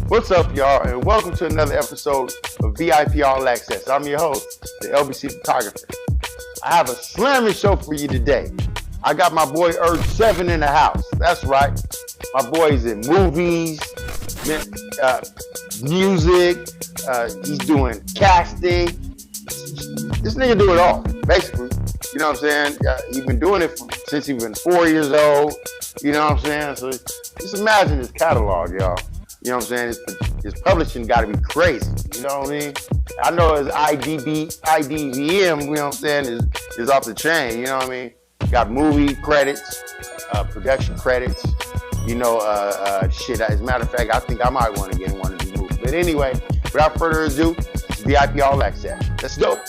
What's up, y'all, and welcome to another episode of VIP All Access. I'm your host, the LBC photographer. I have a slamming show for you today. I got my boy URG7 in the house. That's right. My boy's in movies, music. He's doing casting. This nigga do it all, basically. You know what I'm saying? He's been doing it since he's been 4 years old. You know what I'm saying? So just imagine his catalog, y'all. You know what I'm saying? His publishing got to be crazy. You know what I mean? I know his IDVM, you know what I'm saying, is off the chain. You know what I mean? Got movie credits, production credits. You know, shit. As a matter of fact, I think I might want to get in one of these movies. But anyway, without further ado, it's VIP All Access. Let's go.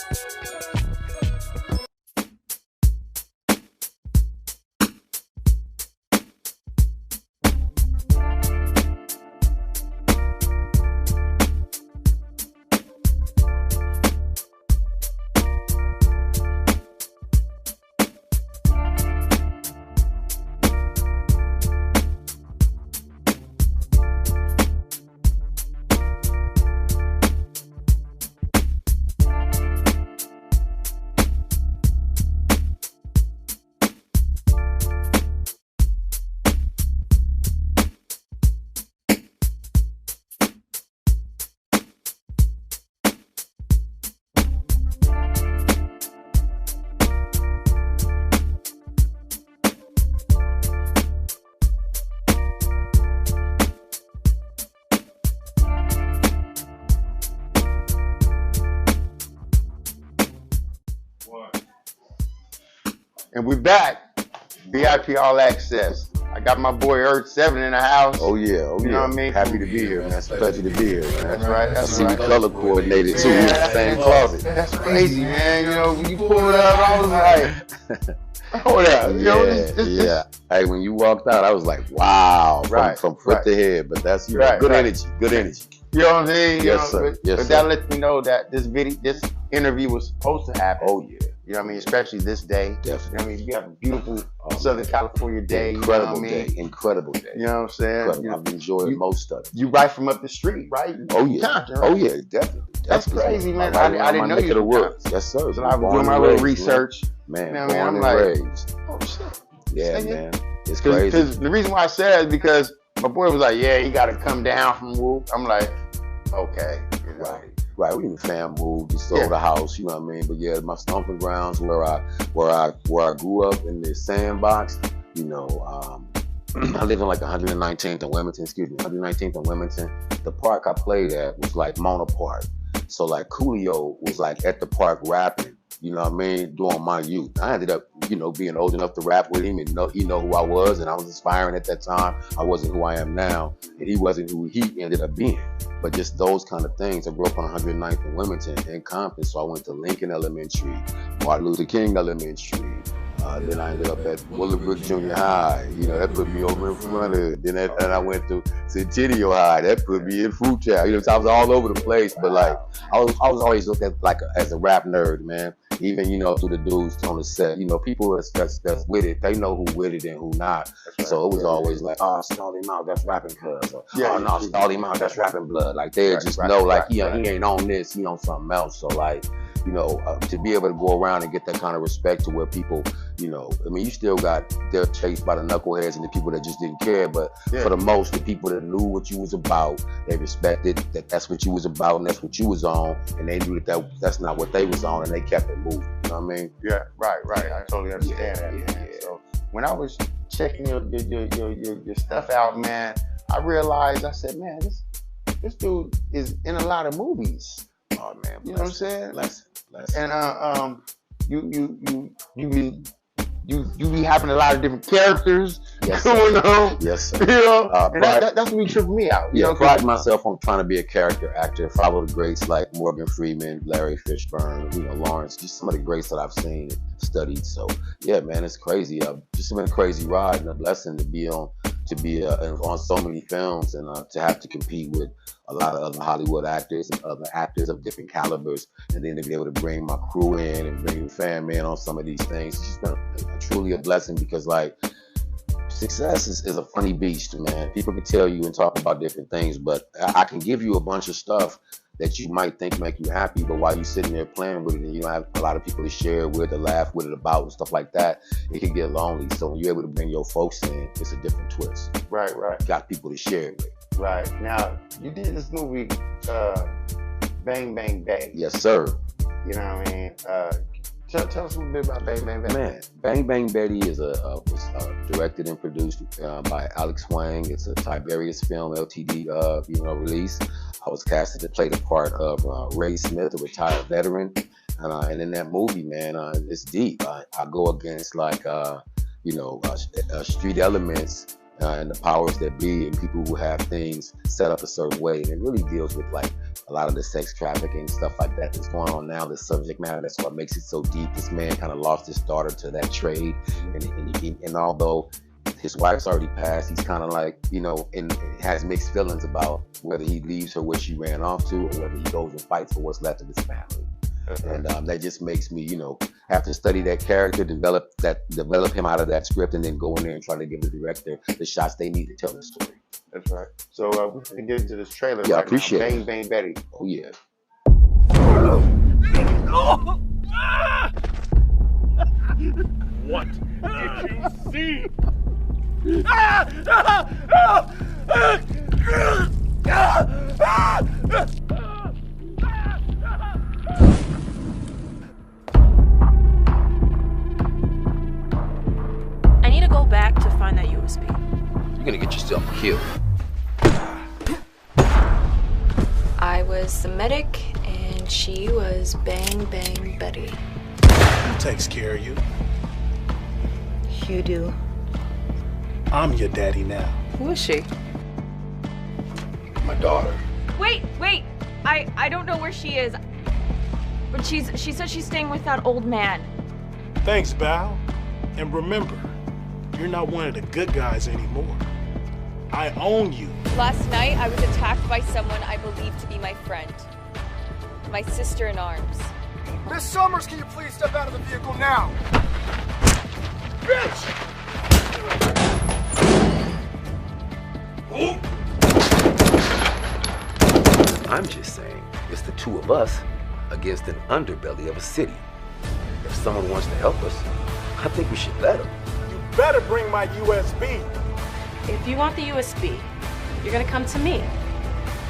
And we're back, VIP All Access. I got my boy URG7 in the house. Oh yeah, You know what I mean? Happy to be here, man. It's a pleasure to be here, man. That's right. I see we color coordinated too. We're in the same closet. That's crazy, man. You know, when you pulled up, I was like, hold up. You know, yeah. Hey, when you walked out, I was like, wow, from foot to head. But that's good energy. Good energy. You know what I'm saying? Yes, sir. But that lets me know that this interview was supposed to happen. Oh yeah. You know what I mean? Especially this day. Definitely. You know what I mean? You have a beautiful Southern California day. Incredible you know what I mean? day. Incredible day. You know what I'm saying? Incredible. I've enjoyed most of it. You right from up the street, right? Oh yeah. Compton, right? Oh yeah, definitely. That's crazy, man. I didn't know you were were. Yes, sir. So I was doing my little research. Man, you know born I'm and like, raised. oh shit. Yeah, man. It's crazy. Because the reason why I said that is because my boy was like, yeah, you got to come down from Whoop. I'm like, okay. You know. Right, we in the fam moved, just sold the house, you know what I mean? But yeah, my stomping grounds where I grew up in the sandbox, you know, I live in like 119th and Wilmington, 119th and Wilmington. The park I played at was like Mona Park. So like Coolio was like at the park rapping, you know what I mean, during my youth. I ended up, you know, being old enough to rap with him and he know who I was, and I was inspiring at that time. I wasn't who I am now, and he wasn't who he ended up being. But just those kind of things. I grew up on 109th and Wilmington in Compton, so I went to Lincoln Elementary, Martin Luther King Elementary. Then I ended up at Willowbrook Junior High. You know, that put me over in front of it. Then I went to Centennial High. That put me in Fruit Town. You know, so I was all over the place. But like, I was always looked at like as a rap nerd, man. Even, you know, through the dudes on the set. You know, people that's with it, they know who with it and who not. Right. So it was always like, oh, stall him out, that's rapping cuz. Oh no, stall him out, that's rapping blood. Like they just know, like he ain't on this, he on something else. So like, you know, to be able to go around and get that kind of respect to where people, you know, I mean, you still got, they're chased by the knuckleheads and the people that just didn't care, but for the most, the people that knew what you was about, they respected that that's what you was about and that's what you was on, and they knew that's not what they was on, and they kept it moving, you know what I mean? Yeah, right, I totally understand that, man. So when I was checking your stuff out, man, I realized, I said, man, this dude is in a lot of movies. Oh man, you know what I'm saying? Less. And you be having a lot of different characters going on. Yes, sir. You know, and that's what tripped me out. I pride myself on trying to be a character actor. Follow the greats like Morgan Freeman, Larry Fishburne, you know, Lawrence, just some of the greats that I've seen and studied. So yeah, man, it's crazy. Just been a crazy ride and a blessing to be on so many films and to have to compete with a lot of other Hollywood actors and other actors of different calibers, and then to be able to bring my crew in and bring the fam in on some of these things. It's just been truly a blessing because, like, Success is a funny beast, man. People can tell you and talk about different things, but I can give you a bunch of stuff that you might think make you happy, but while you're sitting there playing with it and you don't have a lot of people to share it with, to laugh with it about, and stuff like that, it can get lonely. So when you're able to bring your folks in, it's a different twist. Right. You got people to share it with. Right. Now, you did this movie, Bang Bang Betty. Yes, sir. You know what I mean? Tell us a little bit about Bang Bang Betty. Man, Bang Bang Betty was directed and produced by Alex Wang. It's a Tiberius film, LTD, release. I was casted to play the part of Ray Smith, a retired veteran. And in that movie, man, it's deep. I go against street elements and the powers that be and people who have things set up a certain way. And it really deals with like a lot of the sex trafficking, stuff like that that's going on now, the subject matter. That's what makes it so deep. This man kind of lost his daughter to that trade. And although his wife's already passed, he's kind of like, and has mixed feelings about whether he leaves her where she ran off to or whether he goes and fights for what's left of his family. And that just makes me, have to study that character, develop him out of that script, and then go in there and try to give the director the shots they need to tell the story. That's right. So we're going to get into this trailer. Yeah, right I appreciate now. it. Bang Bang Betty. Oh, yeah. What did you see? I need to go back to find that USB. You're gonna get yourself killed. I was the medic, and she was Bang Bang Betty. Who takes care of you? You do. I'm your daddy now. Who is she? My daughter. Wait. I don't know where she is. But she said she's staying with that old man. Thanks, Val. And remember, you're not one of the good guys anymore. I own you. Last night, I was attacked by someone I believe to be my friend. My sister in arms. Miss Summers, can you please step out of the vehicle now? Bitch! I'm just saying, it's the two of us against an underbelly of a city. If someone wants to help us, I think we should let them. You better bring my USB. If you want the USB, you're gonna come to me.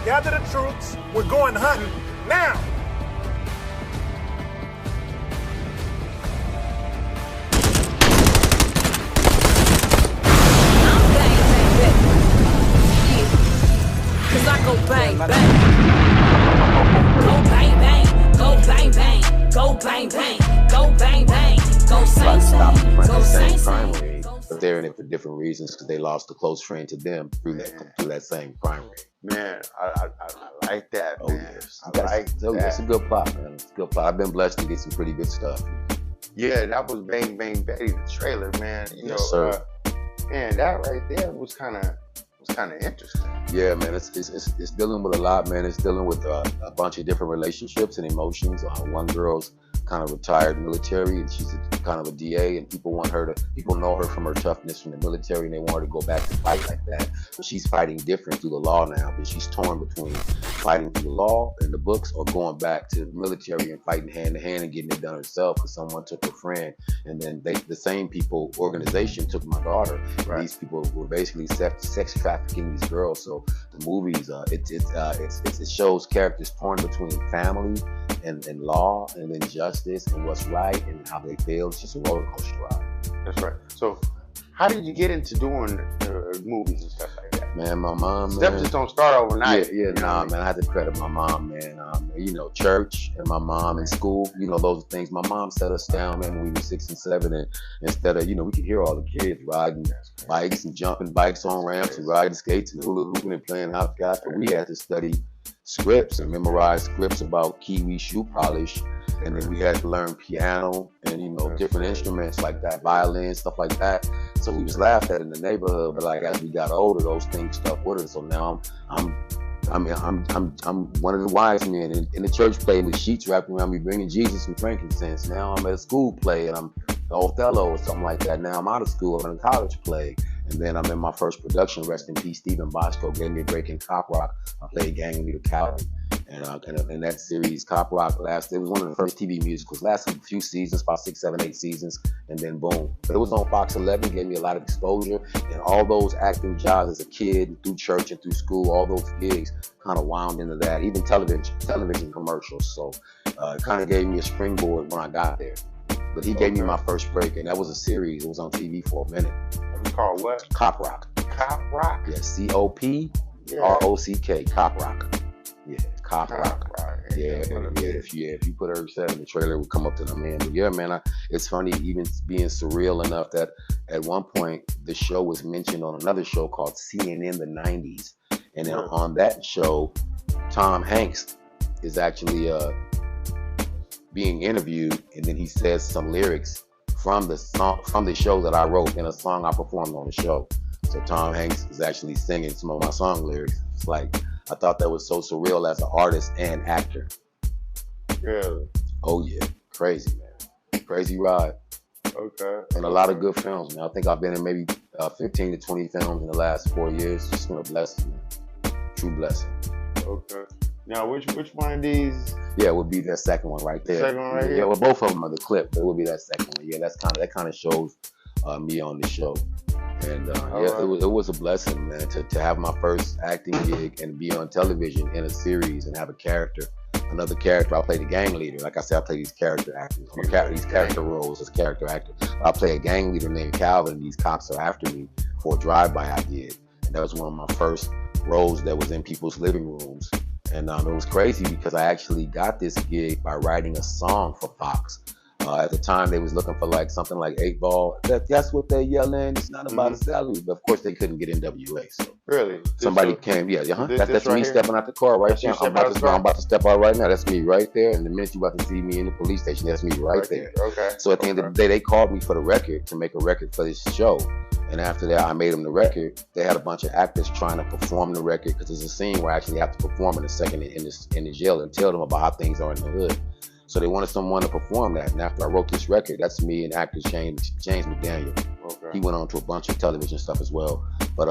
Gather the troops. We're going hunting now. Cause I go bang, bang. Go bang, bang. Go bang, bang. Go bang, bang. Go bang, bang. Go sing, sing. Go sing, sing. But they're in it for different reasons because they lost a close friend to them through that same crime rate. Man, I like that, man. Yes. I like that. It's a good plot, man. It's a good plot. I've been blessed to get some pretty good stuff. Yeah, that was Bang Bang Betty, the trailer, man. Yes, sir. Man, that right there was kind of interesting. Yeah, man, it's dealing with a lot, man. It's dealing with a bunch of different relationships and emotions. One girl's kind of retired military, and she's kind of a DA, and people know her from her toughness from the military, and they want her to go back to fight like that. But she's fighting different through the law now, but she's torn between fighting through the law and the books or going back to the military and fighting hand to hand and getting it done herself because someone took her friend. And then the same organization took my daughter. Right. These people were basically sex trafficking these girls. So the movies, it shows characters torn between family and law and then justice and what's right and how they fail. It's just a roller coaster ride. That's right. So how did you get into doing movies and stuff like that? Man, my mom, Stuff just don't start overnight. Yeah, man, I had to credit my mom, man. Church and my mom and school, those things. My mom set us down, man, when we were 6 and 7, and instead of, we could hear all the kids riding bikes and jumping bikes on ramps and riding skates and hula hooping and playing hopscotch, but we had to study scripts and memorize scripts about kiwi shoe polish, and then we had to learn piano and different instruments like that, violin, stuff like that. So we was laughed at in the neighborhood, but like as we got older, those things stuck with us. So now I'm one of the wise men in the church play with sheets wrapped around me, bringing Jesus and frankincense. Now I'm at a school play and I'm Othello or something like that. Now I'm out of school, I'm in a college play. And then I'm in my first production, rest in peace, Stephen Bosco gave me a break in Cop Rock. I played gang leader Calvin. And in that series, Cop Rock it was one of the first TV musicals. Lasted a few seasons, about 6, 7, 8 seasons, and then boom. But it was on Fox 11, gave me a lot of exposure. And all those acting jobs as a kid, through church and through school, all those gigs kind of wound into that. Even television commercials. So it kind of gave me a springboard when I got there. But he gave me my first break, and that was a series. It was on TV for a minute. It was called what? Cop Rock. Cop Rock? Yeah, COPROCK, Cop Rock. Yeah, Cop Rock. Yeah. If you put URG7, the trailer would come up to the man. But yeah, man, it's funny even being surreal enough that at one point the show was mentioned on another show called CNN the 90s. And then on that show, Tom Hanks is actually being interviewed, and then he says some lyrics from the show that I wrote in a song I performed on the show. So Tom Hanks is actually singing some of my song lyrics. It's like, I thought that was so surreal as an artist and actor. Really? Oh yeah, crazy, man. Crazy ride. Okay. And a lot of good films, man. I think I've been in maybe 15 to 20 films in the last 4 years. Just been a blessing, man. True blessing. Okay. Now, which one of these? Yeah, it would be that second one right there. Second one right here? Yeah, well, both of them are the clip, but it would be that second one. Yeah, that kind of shows me on the show. And it was a blessing, man, to have my first acting gig and be on television in a series and have a character, another character. I play the gang leader. Like I said, I play these character actors. These character roles as a character actor. I play a gang leader named Calvin, and these cops are after me for a drive-by I did. And that was one of my first roles that was in people's living rooms. And it was crazy because I actually got this gig by writing a song for Fox. At the time, they was looking for like something like 8 Ball. That's what they yelling. It's not about a salary, but of course they couldn't get NWA. So really, somebody came. That's right me here? Stepping out the car right now. I'm about to step out right now. That's me right there. And the minute you about to see me in the police station, that's me right there. Okay. So at the end of the day, they called me for the record to make a record for this show. And after that, I made them the record. They had a bunch of actors trying to perform the record because there's a scene where I actually have to perform in a second in the jail and tell them about how things are in the hood. So they wanted someone to perform that. And after I wrote this record, that's me and actor James McDaniel. Okay. He went on to a bunch of television stuff as well. But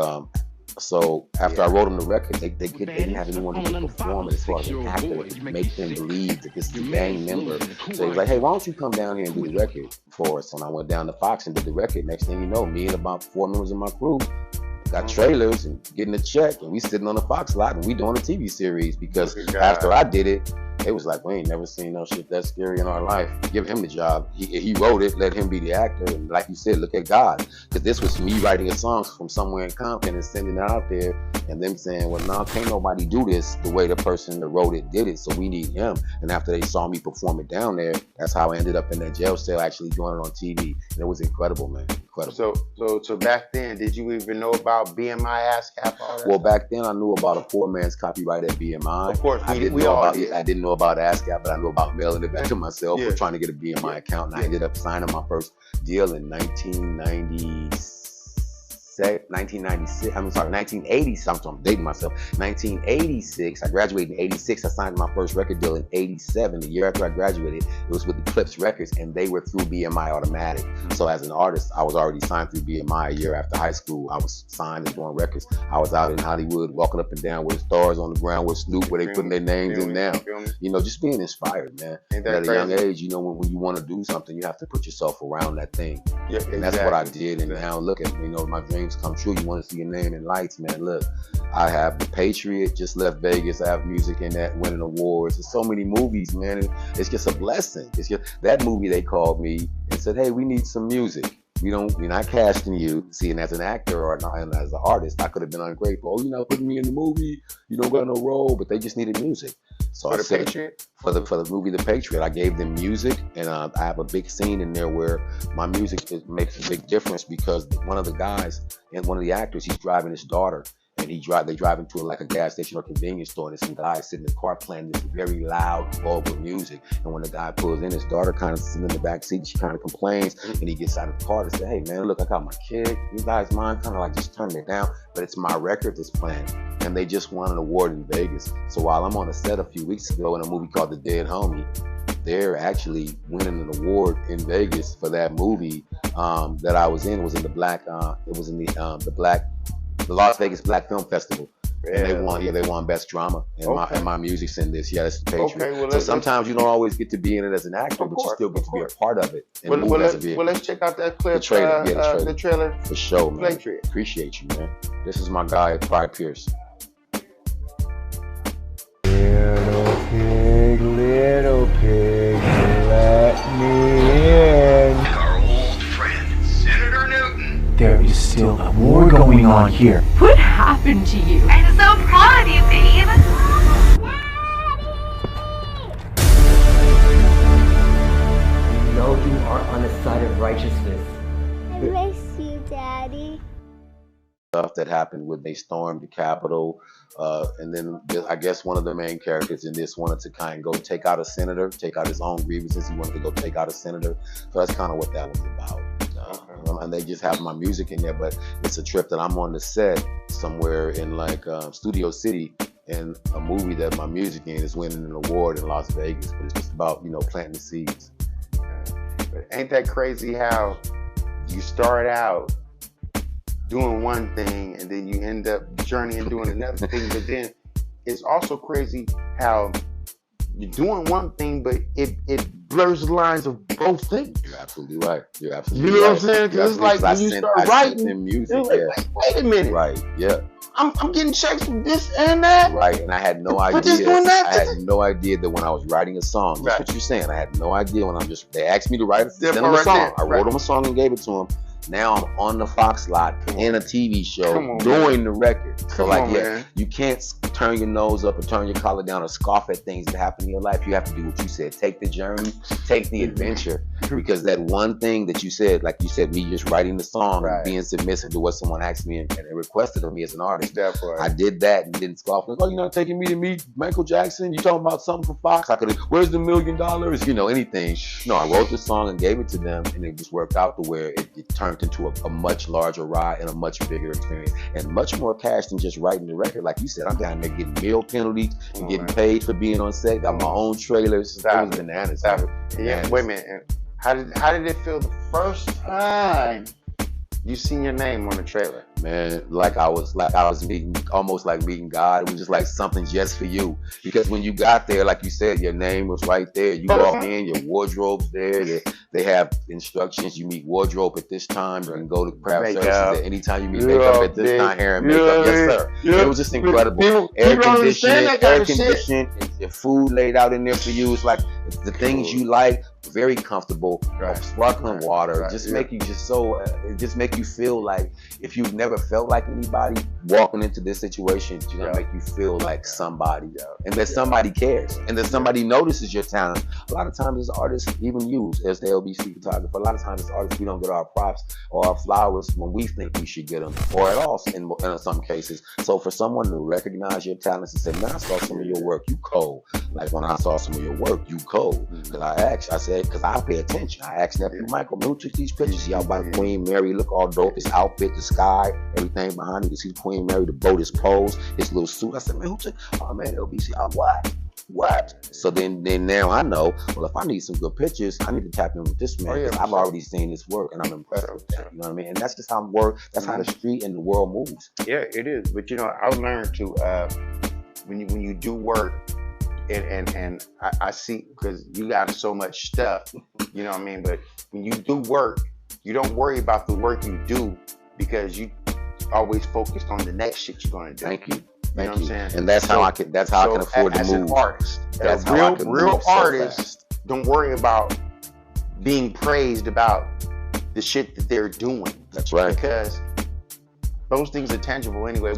so after I wrote him the record, they didn't have anyone who could perform it as far as an actor to make them believe that this is a gang member. So he was like, hey, why don't you come down here and do the record for us? And I went down to Fox and did the record. Next thing you know, me and about 4 members of my crew got trailers and getting a check, and we sitting on the Fox lot and we doing a TV series because after I did it, it was like, we ain't never seen no shit that scary in our life. Give him the job. He wrote it, let him be the actor. And like you said, look at God. Because this was me writing a song from somewhere in Compton and sending it out there. And them saying, well, no, can't nobody do this the way the person that wrote it did it. So we need him. And after they saw me perform it down there, that's how I ended up in that jail cell actually doing it on TV. And it was incredible, man. Incredible. So back then, did you even know about BMI, ASCAP, all that? Well, back then I knew about a poor man's copyright at BMI. Of course, I didn't know about ASCAP, but I knew about mailing it back to myself for trying to get a BMI account. And I ended up signing my first deal in 1980 something. I'm dating myself. 1986. I graduated in 86. I signed my first record deal in 87. The year after I graduated, it was with Eclipse Records, and they were through BMI Automatic. So as an artist, I was already signed through BMI a year after high school. I was signed and doing records. I was out in Hollywood walking up and down with stars on the ground with Snoop, where they putting their names in now. You know, just being inspired, man. At a young age, you know, when you want to do something, you have to put yourself around that thing. Yeah, and that's what I did. And now look at me, you know, my dreams come true. You want to see your name in lights, man. Look, I have The Patriot, just left Vegas. I have music in that, winning awards. There's so many movies, man. It's just a blessing. It's just that movie. They called me and said, "Hey, we need some music. We're not casting you." See, and as an actor or as an artist, I could have been ungrateful. Oh, you're not putting me in the movie. You don't got no role, but they just needed music. So for the movie The Patriot, I gave them music, and I have a big scene in there where my music makes a big difference because one of the guys and one of the actors, he's driving his daughter, and they drive into a gas station or convenience store, and there's some guy sitting in the car playing this very loud, vulgar music. And when the guy pulls in, his daughter kind of sitting in the back seat, she kind of complains, and he gets out of the car to say, "Hey man, look, I got my kid. You guys mind kind of like just turning it down?" But it's my record that's playing. And they just won an award in Vegas. So while I'm on a set a few weeks ago in a movie called The Dead Homie, there actually winning an award in Vegas for that movie that I was in. Was in the black. It was in the Las Vegas Black Film Festival. And they won Best Drama, and my music's in this. Yeah, that's the Patriot. Okay, well, so sometimes you don't always get to be in it as an actor, but you still get to be a part of it. And let's check out that clip. The trailer. For sure, man. Patriot. Appreciate you, man. This is my guy, Parrish. Little pig, let me in. Our old friend, Senator Newton. There is still a war going on here. What happened to you? I'm so proud of you, babe. You know you are on the side of righteousness. I miss you, Daddy. Stuff that happened when they stormed the Capitol, and then I guess one of the main characters in this wanted to kind of go take out a senator, take out his own grievances. He wanted to go take out a senator, so that's kind of what that was about. And they just have my music in there, but it's a trip that I'm on the set somewhere in like Studio City, and a movie that my music in is winning an award in Las Vegas. But it's just about planting the seeds. But ain't that crazy how you start out doing one thing and then you end up journeying doing another thing? But then it's also crazy how you're doing one thing, but it blurs the lines of both things. You're absolutely right. You're absolutely right. You know what I'm saying? Because it's like when you start writing music, wait a minute. Right, yeah. I'm getting checks from this and that. Right, and I had no idea. I had no idea that when I was writing a song, that's what you're saying. I had no idea when they asked me to send them a song. I wrote them a song and gave it to them. Now I'm on the Fox lot in a TV show doing the record. So you can't turn your nose up or turn your collar down or scoff at things that happen in your life. You have to do what you said. Take the journey, take the adventure. Because that one thing that you said, like you said, me just writing the song and being submissive to what someone asked me and requested of me as an artist. I did that and didn't scoff. Like, oh, you're not taking me to meet Michael Jackson? You talking about something for Fox? I could have, where's the $1 million? Anything. No, I wrote the song and gave it to them, and it just worked out to where it turned into a much larger ride and a much bigger experience and much more cash than just writing the record. Like you said, I'm down there getting meal penalties and getting paid for being on set. Got my own trailers. It was bananas. Yeah, wait a minute. How did it feel the first time you seen your name on the trailer? Man, like I was almost like meeting God. It was just like something just for you. Because when you got there, like you said, your name was right there. You walk in, your wardrobe's there. They have instructions. You meet wardrobe at this time. You can go to craft services at any time. You meet makeup at this time, hair and makeup. Yes, sir. It was just incredible. Air conditioning, your food laid out in there for you. It's like the things you like, very comfortable. Sparkling water, make you just make you feel like if you've never felt like anybody, walking into this situation, it's gonna make you feel like somebody, and that somebody cares, and that somebody notices your talent. A lot of times as artists, even you as the LBC photographer, a lot of times as artists we don't get our props or our flowers when we think we should get them, or at all in some cases. So for someone to recognize your talents and say, man, I saw some of your work, you cold. Like when I saw some of your work, you cold. Because because I pay attention. I asked nephew Michael, who took these pictures? Y'all by the Queen Mary, look all dope, his outfit, the sky, everything behind it. You see the Queen Mary, the boat, his pose, his little suit. I said, man, who took? Oh man, LBC. What? So then now I know, well, if I need some good pictures, I need to tap in with this man. Because I've already seen his work and I'm impressed with that. You know what I mean? And that's just how that's how the street and the world moves. Yeah, it is. But I learned to when you do work, and I see, because you got so much stuff, you know what I mean? But when you do work, you don't worry about the work you do because you always focused on the next shit you're gonna do. Thank you. You know what I'm saying? And that's how I can afford to move. As an artist, real artists don't worry about being praised about the shit that they're doing. That's right. Because those things are tangible anyway.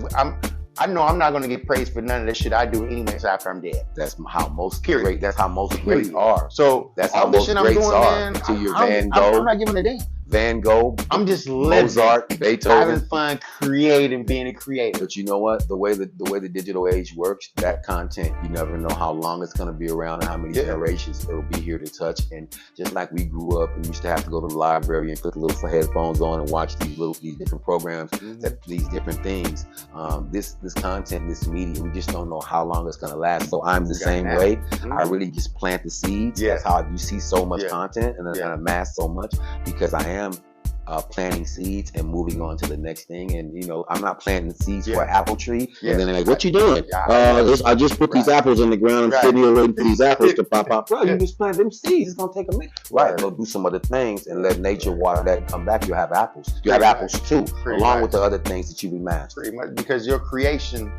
I know I'm not going to get praised for none of this shit I do anyways after I'm dead. That's how most greats are. So that's how most greats are. Until your Van Gogh. I'm not giving a damn. Van Gogh, I'm just living, Mozart, Beethoven, having fun, creating, being a creator. But you know what? The way the digital age works, that content, you never know how long it's going to be around and how many generations it'll be here to touch. And just like we grew up and used to have to go to the library and put the little headphones on and watch these different programs, these different things. This content, this media, we just don't know how long it's going to last. So I'm the same way. I really just plant the seeds. That's how you see so much content and amass so much, because I am planting seeds and moving on to the next thing. And you know, I'm not planting seeds for an apple tree and then they're like, what you doing? I just put these apples in the ground. I'm sitting here waiting for these apples to pop up. Bro, you just plant them seeds. It's gonna take a minute. Go do some other things and let nature water that and come back. You'll have apples. You have apples too, along with the other things that you've amassed. Pretty much, because your creation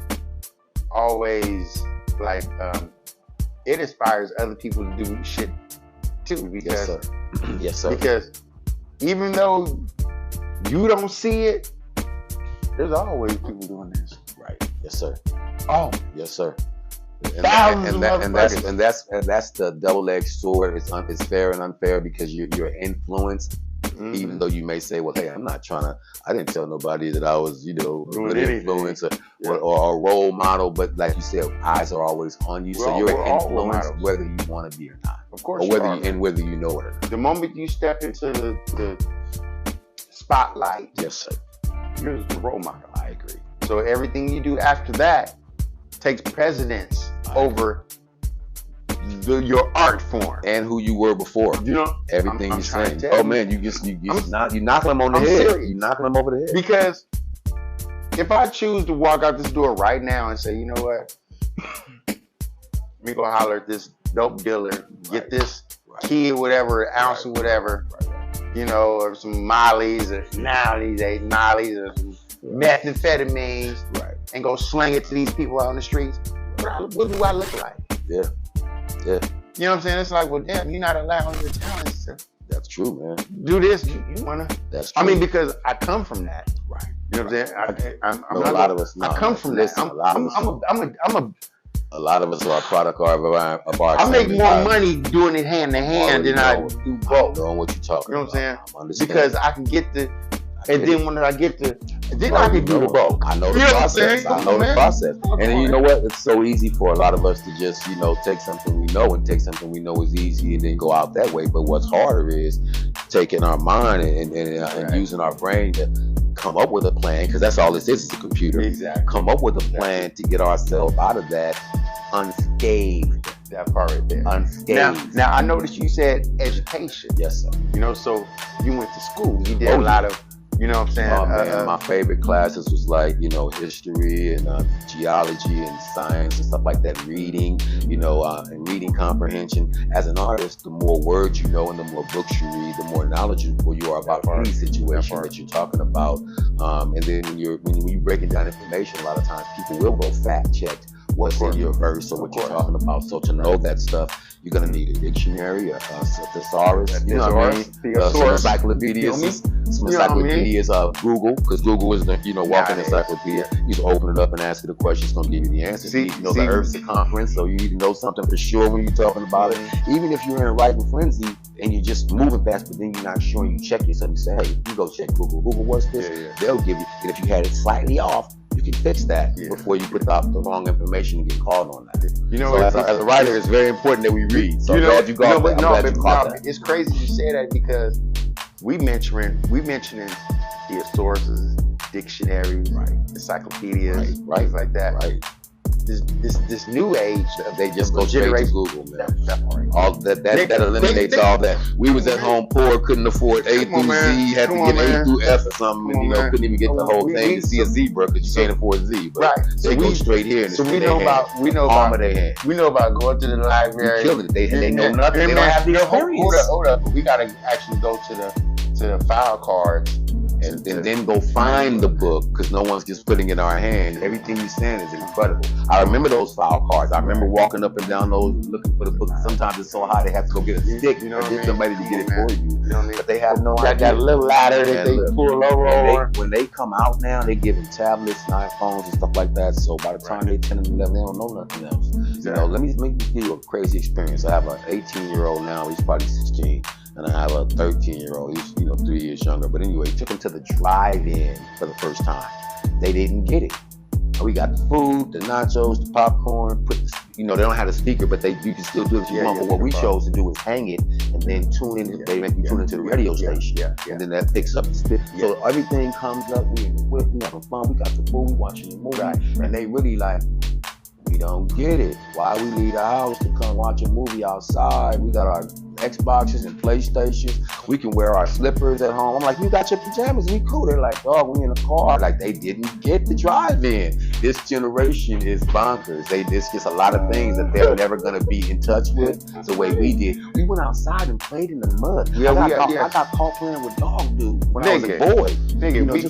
always it inspires other people to do shit too. Because yes, sir. Because even though you don't see it, there's always people doing this. Right. Yes, sir. Oh, yes, sir. And that's the double-edged sword. It's fair and unfair, because you're influenced. Even though you may say, well, hey, I didn't tell nobody that I was, you know, an influencer or a role model, but like you said, eyes are always on you. So you're influenced whether you want to be or not. Of course, or whether you know it or not. The moment you step into the spotlight, yes, sir, you're the role model. I agree. So everything you do after that takes precedence over your art form and who you were before. You know, everything you're saying. Oh man, you knocking them on the head. Serious. You knocking them over the head. Because if I choose to walk out this door right now and say, you know what, we gonna holler at this dope dealer, get this kid, whatever, ounce or whatever, you know, or some mollies, or now these days mollies, or some methamphetamines, and go sling it to these people out on the streets. What do I look like? Yeah. Yeah. You know what I'm saying? It's like, well, damn, you're not allowing your talents to. That's true, man. Do this. You wanna? That's true. I mean, because I come from that. Right. You know what I'm saying? A lot of us. I come from that. A lot of us are a product of our. I make more money doing it hand to hand than I do both. I know what you're talking. You know what I'm about. saying? Because I can get and then when I get then I can do the both. I know the process. I know the process. And you know what? It's so easy for a lot of us to just, you know, take something we know and take something we know is easy and then go out that way. But what's harder is taking our mind and using our brain to come up with a plan, because that's all this is a computer. Exactly. Come up with a plan to get ourselves out of that unscathed. That part right there. Unscathed. Now I noticed you said education. Yes, sir. You know, so you went to school. You did a lot of, you know what I'm saying? Oh man, my favorite classes was like, you know, history and geology and science and stuff like that. Reading, you know, and reading comprehension. As an artist, the more words you know and the more books you read, the more knowledgeable you are about any situation that you're talking about. And then when you're breaking down information, a lot of times people will go fact check what's in your verse or what you're talking about. So to know that stuff, you're gonna need a dictionary, a thesaurus, you know what I mean? Some encyclopedias, Google, because Google is the, you know, walking encyclopedia. You just open it up and ask it a question, it's gonna give you the answer. You know the Earth's circumference, so you need to know something for sure when you're talking about it. Even if you're in a writing frenzy and you're just moving fast, but then you're not sure, you check yourself, you say, hey, you go check Google. Google, what's this? They'll give you, and if you had it slightly off, you can fix that before you put out the wrong information and get called on that. You know, so as a writer, it's very important that we read. So I'm glad you got that. It's crazy you say that, because we mentioning thesaurus, dictionaries, encyclopedias, things like that. Right. This new age, they just go straight to Google, man. All that eliminates all that. We was at home poor, couldn't afford A through Z, had to get A through F or something, and you know, couldn't even get the whole thing to see a zebra because you can't afford Z. But they go straight here. So we know about going to the library. Killing it. They know nothing. They don't have the experience. Hold up. We gotta actually go to the file cards. And then go find the book, because no one's just putting it in our hand. Everything you're saying is incredible. I remember those file cards. I remember walking up and down those looking for the book. Sometimes it's so high they have to go get a stick, you know, get somebody to get it for you. You know what I mean? But they have no idea. That little ladder that they pull over. When they come out now, they give them tablets and iPhones and stuff like that. So by the time they're 10 and 11, they don't know nothing else. You know, let me give you a crazy experience. I have an 18-year-old now. He's probably 16. and I have a 13-year-old. He's 3 years younger. But anyway, took him to the drive-in for the first time. They didn't get it. We got the food, the nachos, the popcorn. They don't have a speaker, but you can still do it if you want. But what we chose to do is hang it and then tune in. They make you tune into the radio station, and then that picks up the spit. So everything comes up. We in the whip, we having fun. We got the food, we watching the movie, and they really like. We don't get it. Why we leave the house to come watch a movie outside? We got our Xboxes and PlayStations. We can wear our slippers at home. I'm like, you got your pajamas, we cool. They're like, oh, we in the car. Like, they didn't get the drive-in. This generation is bonkers. There's just a lot of things that they're never gonna be in touch with the way we did. We went outside and played in the mud. I got caught playing with dog dude when I was a boy.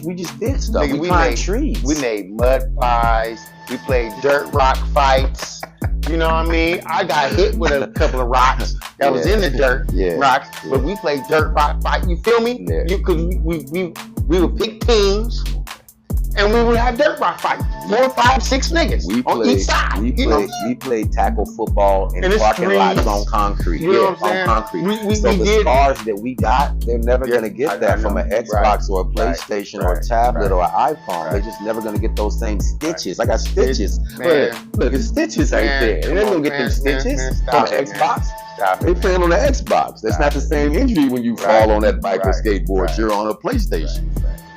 We just did stuff. We climbed trees. We made mud pies. We played dirt rock fights. You know what I mean? I got hit with a couple of rocks that was in the dirt rocks, but we played dirt rock fight. You feel me? Because we would pick teams and we would have dirt rock fight. 4, 5, 6 niggas on each side. We played tackle football in parking lots on concrete. You know what I'm saying? On concrete. So the scars that we got, they're never gonna get that from an Xbox or a PlayStation or a tablet or an iPhone. They're just never gonna get those same stitches. I got stitches. Look, the stitches ain't there. They're not gonna get them stitches from an Xbox. They playing on the Xbox. That's not the same injury when you fall on that bike or skateboard. You're on a PlayStation.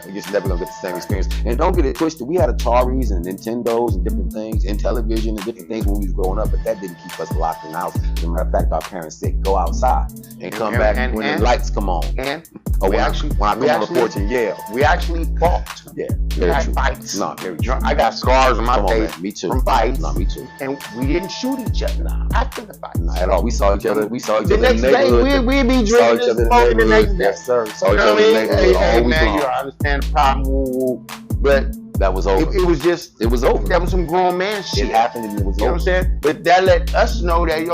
You're just never gonna get the same experience. And don't get it twisted. We had Ataris and Nintendos and different things, and television and different things when we was growing up, but that didn't keep us locked in the house. As a matter of fact, our parents said, go outside and come back when the lights come on. When I come on the porch and yell. We actually fought. Yeah, we had fights. No, very true. I got scars on my face. Me too. From fights. No, me too. And we didn't shoot each other after the fight. Not at all. We saw each other. The next day, we'd be drinking and smoking the next day. Yes, sir. Saw each other in the neighborhood all week long. You understand the problem, but that was over. It was just. It was over. That was some grown man shit. It happened and it was over. You know what I'm saying? But that let us know that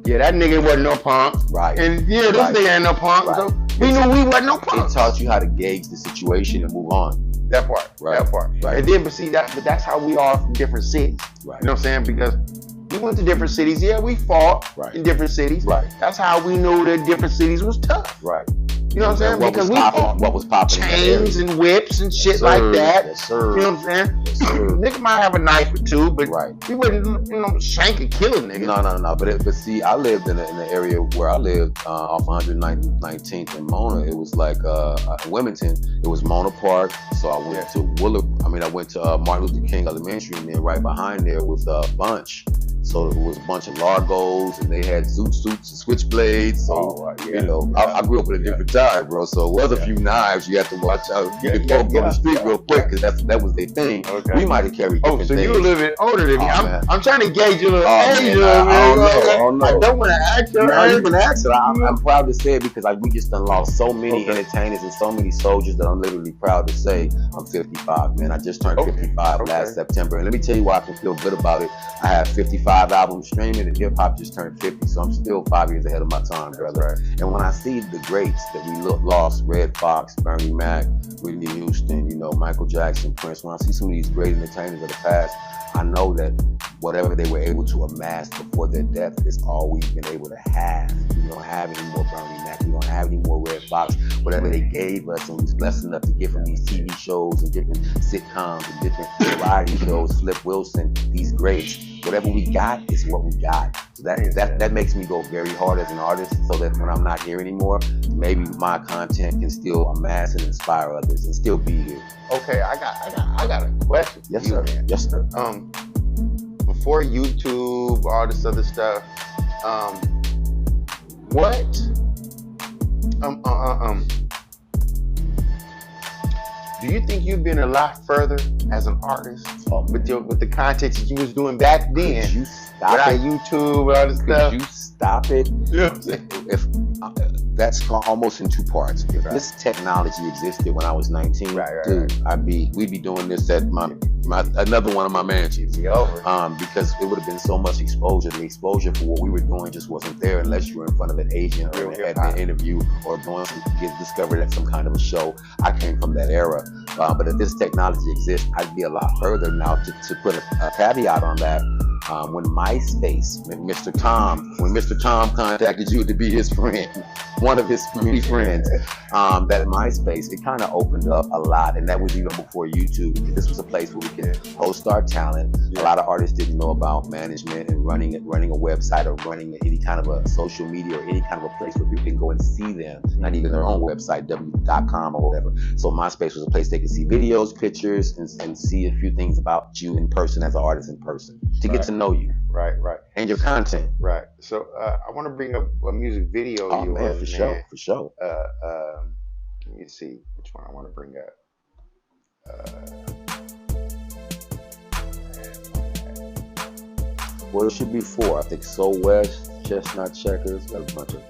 that nigga wasn't no punk. Right. And this nigga ain't no punk. Right. So we knew we wasn't no punk. It taught you how to gauge the situation and move on. That part. Right. That part. Right. And then, but that's how we are from different cities. Right. You know what I'm saying? Because we went to different cities. Yeah, we fought in different cities. Right. That's how we knew that different cities was tough. Right. You know what I'm saying? Because we fought. What was popping? Chains and whips and shit like that. Yes, sir. You know what I'm saying? Yes, sir. Nigga might have a knife or two, but we wouldn't, shank and kill a nigga. No. But see, I lived in the area where I lived off 119th and Mona. It was like Wilmington. It was Mona Park. So I went to I went to Martin Luther King Elementary, and then right behind there was Bunch. So there was a bunch of Largos, and they had suits and switchblades. So I grew up with a different time, bro. So it was a few knives you had to watch out. You could go the street real quick because that was their thing. Okay. We might have carried different things. You a little bit older than me. I'm trying to gauge your age. I don't know. I don't want to ask you. No, you can ask it. I'm proud to say it because we just done lost so many entertainers and so many soldiers that I'm literally proud to say I'm 55, man. I just turned 55 last September. And let me tell you why I can feel good about it. I have 55 albums streaming, and hip hop just turned 50, so I'm still 5 years ahead of my time, brother. Right. And when I see the greats that we lost, Red Fox, Bernie Mac, Whitney Houston, Michael Jackson, Prince, when I see some of these great entertainers of the past, I know that whatever they were able to amass before their death is all we've been able to have. We don't have any more Bernie Mac. We don't have any more Red Fox. Whatever they gave us and was blessed enough to get from these TV shows and different sitcoms and different variety shows, Flip Wilson, these greats, whatever we got is what we got. So that makes me go very hard as an artist, so that when I'm not here anymore, maybe my content can still amass and inspire others and still be here. Okay, I got a question. Yes, sir. Yes, sir. Before YouTube, all this other stuff, do you think you've been a lot further as an artist with the content that you was doing back then? Could you stop it? YouTube, all this stuff. Could you stop it? Yeah. If that's almost in two parts. If this technology existed when I was 19, we'd be doing this at my another one of my mansions. Because it would have been so much exposure. The exposure for what we were doing just wasn't there unless you were in front of an agent or at an interview or going to get discovered at some kind of a show. I came from that era. But if this technology exists, I'd be a lot further now. To put a caveat on that, when MySpace, when Mr. Tom contacted you to be his friend, one of his many friends, that MySpace, it kind of opened up a lot, and that was even before YouTube. This was a place where we could post our talent. A lot of artists didn't know about management and running a website or running any kind of a social media or any kind of a place where people can go and see them, not even their own website, w.com or whatever. So MySpace was a place they could see videos, pictures, and see a few things about you in person as an artist in person to get to know you. Right. And your content. Right. So I want to bring up a music video. Oh man, for sure. Let me see which one I want to bring up. Well, it should be 4. I think So West, Chestnut Checkers, got a bunch of